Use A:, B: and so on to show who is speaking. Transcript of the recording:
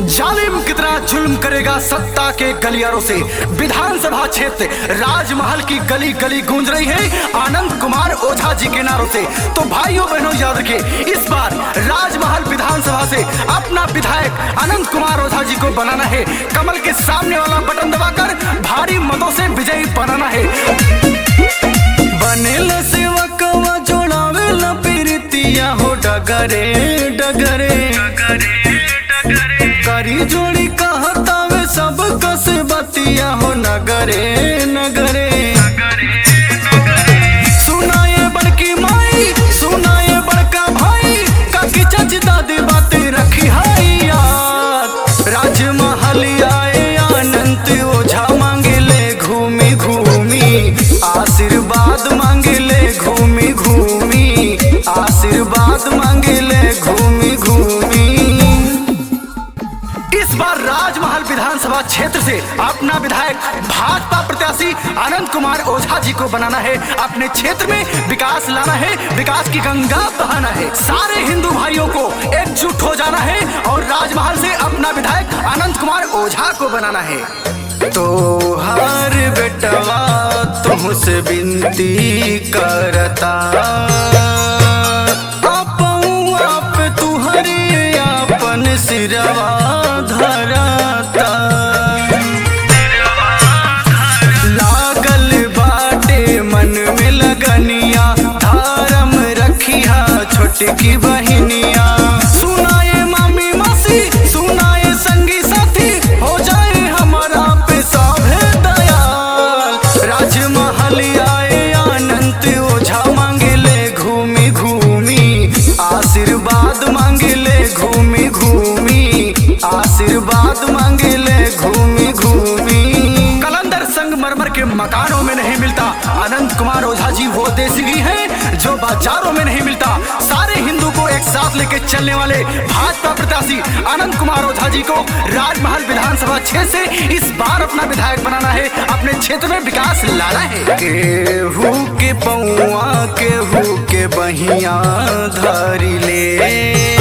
A: जालिम कितना जुल्म करेगा सत्ता के गलियारों से। विधानसभा क्षेत्र राजमहल की गली गली गूंज रही है आनंद कुमार ओझा जी के नारों से। तो भाइयों बहनों याद रखिए, इस बार राजमहल विधानसभा से अपना विधायक आनंद कुमार ओझा जी को बनाना है। कमल के सामने वाला बटन दबाकर भारी मतों से विजयी बनाना है। बनेल सेवक जोड़ावेल पीरितिया हो डगरे डगरे करी जोड़ी कहतावे सब कस बतिया हो नगरे नगरे। सुनाए बड़की माई सुनाए बड़का भाई काकी चाची दादी बातें रखी हाई याद। राजमहल आए अनंत ओझा मांगले घूमी घूमी आशीर्वाद मांगले घूमी घूमी आशीर्वाद मांगले घूमी घूमी। इस बार राजमहल विधानसभा क्षेत्र से अपना विधायक भाजपा प्रत्याशी आनंद कुमार ओझा जी को बनाना है। अपने क्षेत्र में विकास लाना है, विकास की गंगा बहाना है। सारे हिंदू भाइयों को एकजुट हो जाना है और राजमहल से अपना विधायक आनंद कुमार ओझा को बनाना है। तो हर बेटवा तुमसे विनती करता आप तुहरे अपन सिरवा धरता। लागल बाटे मन में लगनिया धर्म रखिया छोटकी बहनिया। सुनाए मामी मासी सुनाए संगी साथी हो जाए हमारा पे सभे दयाल। राजमहल आए अनंत ओझा मांगले घूमी घूमी आशीर्वाद मांगले घूमी घूमी आशीर्वाद मांगले घूमी घूमी। कलंदर संगमरमर के मकानों में नहीं मिलता आनंद कुमार ओझा जी वो देसी घी है जो बाजारों में नहीं मिलता। सारे हिंदू को एक साथ लेके चलने वाले भाजपा प्रत्याशी आनंद कुमार ओझा जी को राजमहल विधानसभा क्षेत्र से इस बार अपना विधायक बनाना है, अपने क्षेत्र में विकास लाना है। केहू के पौआ केहू के बहिया धरी ले